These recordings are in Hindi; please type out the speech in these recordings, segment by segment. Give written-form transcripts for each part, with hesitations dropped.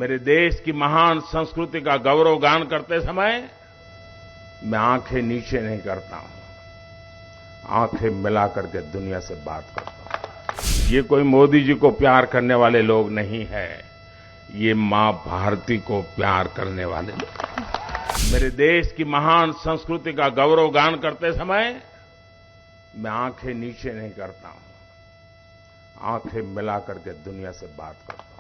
मेरे देश की महान संस्कृति का गौरवगान करते समय मैं आंखें नीचे नहीं करता हूं, आंखें मिला करके दुनिया से बात करता हूं। ये कोई मोदी जी को प्यार करने वाले लोग नहीं है, ये मां भारती को प्यार करने वाले लोग। मेरे देश की महान संस्कृति का गौरवगान करते समय मैं आंखें नीचे नहीं करता हूं, आंखें मिला करके दुनिया से बात करता हूं।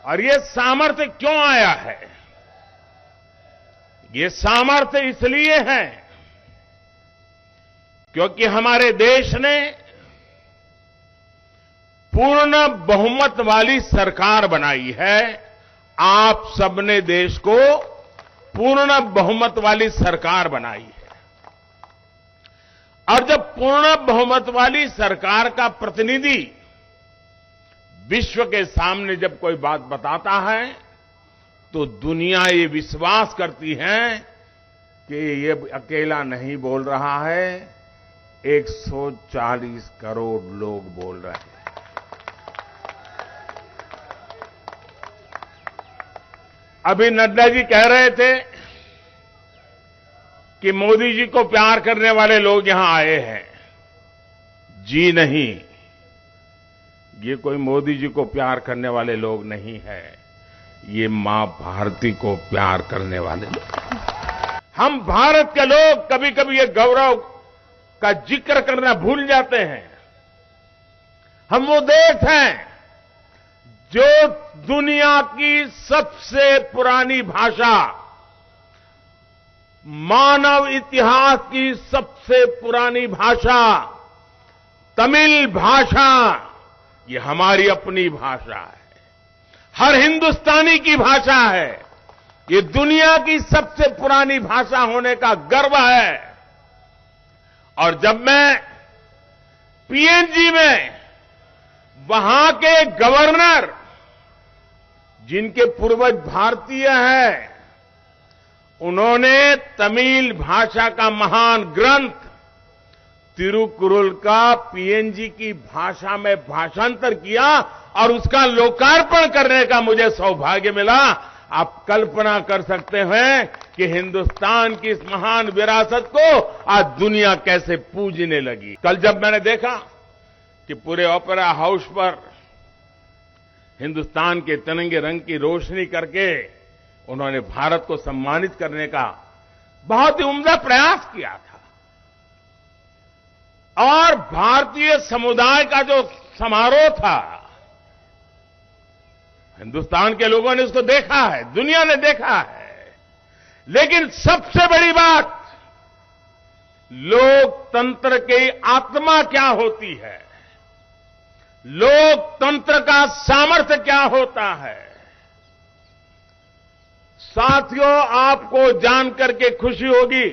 और ये सामर्थ्य क्यों आया है? ये सामर्थ्य इसलिए है क्योंकि हमारे देश ने पूर्ण बहुमत वाली सरकार बनाई है। आप सबने देश को पूर्ण बहुमत वाली सरकार बनाई है। और जब पूर्ण बहुमत वाली सरकार का प्रतिनिधि विश्व के सामने जब कोई बात बताता है तो दुनिया ये विश्वास करती है कि ये अकेला नहीं बोल रहा है, 140 करोड़ लोग बोल रहे हैं। अभी नड्डा जी कह रहे थे कि मोदी जी को प्यार करने वाले लोग यहां आए हैं। जी नहीं, ये कोई मोदी जी को प्यार करने वाले लोग नहीं है, ये मां भारती को प्यार करने वाले लोग। हम भारत के लोग कभी कभी ये गौरव का जिक्र करना भूल जाते हैं। हम वो देश हैं जो दुनिया की सबसे पुरानी भाषा, मानव इतिहास की सबसे पुरानी भाषा तमिल भाषा, ये हमारी अपनी भाषा है, हर हिंदुस्तानी की भाषा है। ये दुनिया की सबसे पुरानी भाषा होने का गर्व है। और जब मैं पीएनजी में वहां के गवर्नर, जिनके पूर्वज भारतीय हैं, उन्होंने तमिल भाषा का महान ग्रंथ तिरुकुरल का पीएनजी की भाषा में भाषांतर किया और उसका लोकार्पण करने का मुझे सौभाग्य मिला। आप कल्पना कर सकते हैं कि हिंदुस्तान की इस महान विरासत को आज दुनिया कैसे पूजने लगी। कल जब मैंने देखा कि पूरे ओपेरा हाउस पर हिंदुस्तान के तिरंगे रंग की रोशनी करके उन्होंने भारत को सम्मानित करने का बहुत ही उम्दा प्रयास किया था। और भारतीय समुदाय का जो समारोह था, हिंदुस्तान के लोगों ने उसको देखा है, दुनिया ने देखा है। लेकिन सबसे बड़ी बात, लोकतंत्र की आत्मा क्या होती है, लोकतंत्र का सामर्थ्य क्या होता है। साथियों, आपको जानकर के खुशी होगी,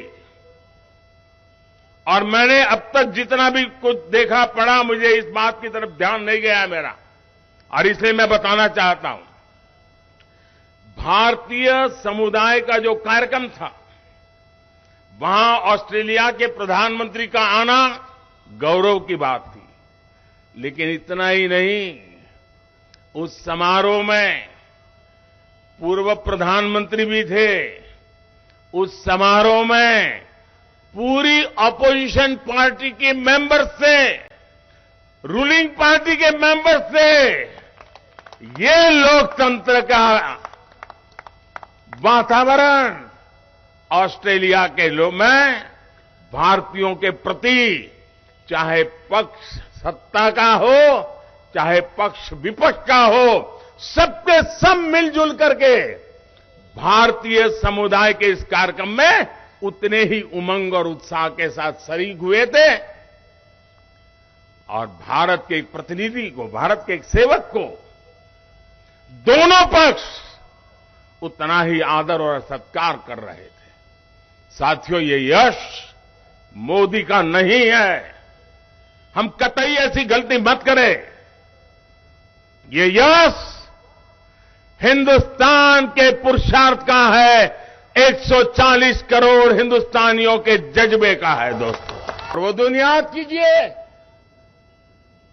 और मैंने अब तक जितना भी कुछ देखा पढ़ा, मुझे इस बात की तरफ ध्यान नहीं गया मेरा, और इसलिए मैं बताना चाहता हूं। भारतीय समुदाय का जो कार्यक्रम था, वहां ऑस्ट्रेलिया के प्रधानमंत्री का आना गौरव की बात थी। लेकिन इतना ही नहीं, उस समारोह में पूर्व प्रधानमंत्री भी थे। उस समारोह में पूरी अपोजिशन पार्टी के मेंबर से, रूलिंग पार्टी के मेंबर से, ये लोकतंत्र का वातावरण ऑस्ट्रेलिया के लोग में भारतीयों के प्रति, चाहे पक्ष सत्ता का हो, चाहे पक्ष विपक्ष का हो, सबके सब मिलजुल करके भारतीय समुदाय के इस कार्यक्रम में उतने ही उमंग और उत्साह के साथ शरीक हुए थे। और भारत के एक प्रतिनिधि को, भारत के एक सेवक को दोनों पक्ष उतना ही आदर और सत्कार कर रहे थे। साथियों, ये यश मोदी का नहीं है, हम कतई ऐसी गलती मत करें। ये यश हिंदुस्तान के पुरुषार्थ का है, 140 करोड़ हिंदुस्तानियों के जज्बे का है दोस्तों। और वो दिन याद कीजिए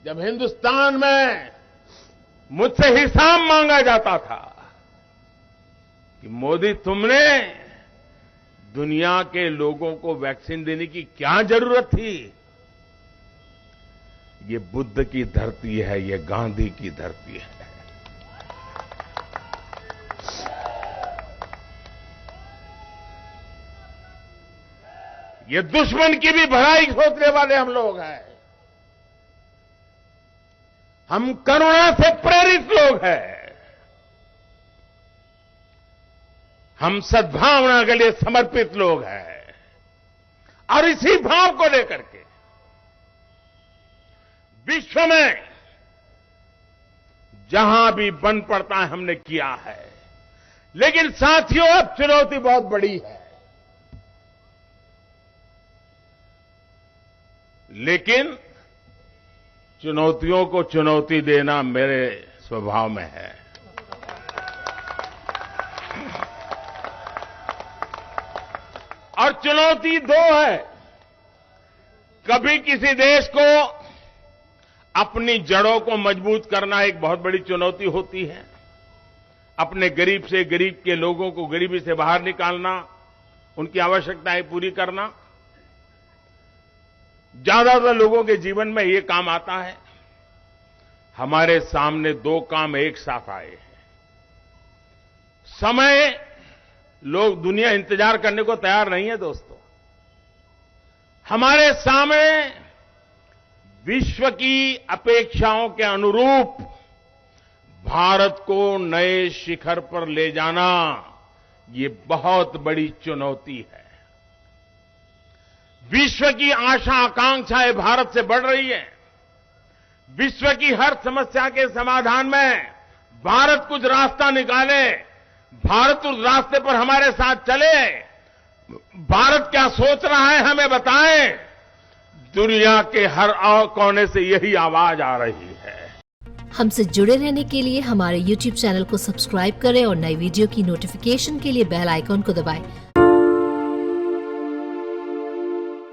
जब हिंदुस्तान में मुझसे हिसाब मांगा जाता था कि मोदी तुमने दुनिया के लोगों को वैक्सीन देने की क्या जरूरत थी। ये बुद्ध की धरती है, ये गांधी की धरती है। ये दुश्मन की भी भलाई सोचने वाले हम लोग हैं। हम करुणा से प्रेरित लोग हैं। हम सद्भावना के लिए समर्पित लोग हैं और इसी भाव को लेकर के विश्व में जहां भी बन पड़ता है हमने किया है। लेकिन साथियों, अब चुनौती बहुत बड़ी है। लेकिन चुनौतियों को चुनौती देना मेरे स्वभाव में है। और चुनौती दो है। कभी किसी देश को अपनी जड़ों को मजबूत करना एक बहुत बड़ी चुनौती होती है। अपने गरीब से गरीब के लोगों को गरीबी से बाहर निकालना, उनकी आवश्यकताएं पूरी करना। ज्यादातर लोगों के जीवन में ये काम आता है। हमारे सामने दो काम एक साथ आए हैं। समय, लोग दुनिया इंतजार करने को तैयार नहीं है दोस्तों। हमारे सामने विश्व की अपेक्षाओं के अनुरूप भारत को नए शिखर पर ले जाना, ये बहुत बड़ी चुनौती है। विश्व की आशा आकांक्षाएं भारत से बढ़ रही है। विश्व की हर समस्या के समाधान में भारत कुछ रास्ता निकाले, भारत उस रास्ते पर हमारे साथ चले। भारत क्या सोच रहा है हमें बताएं। दुनिया के हर कोने से यही आवाज आ रही है। हमसे जुड़े रहने के लिए हमारे YouTube चैनल को सब्सक्राइब करें और नई वीडियो की नोटिफिकेशन के लिए बेल आइकॉन को दबाएं।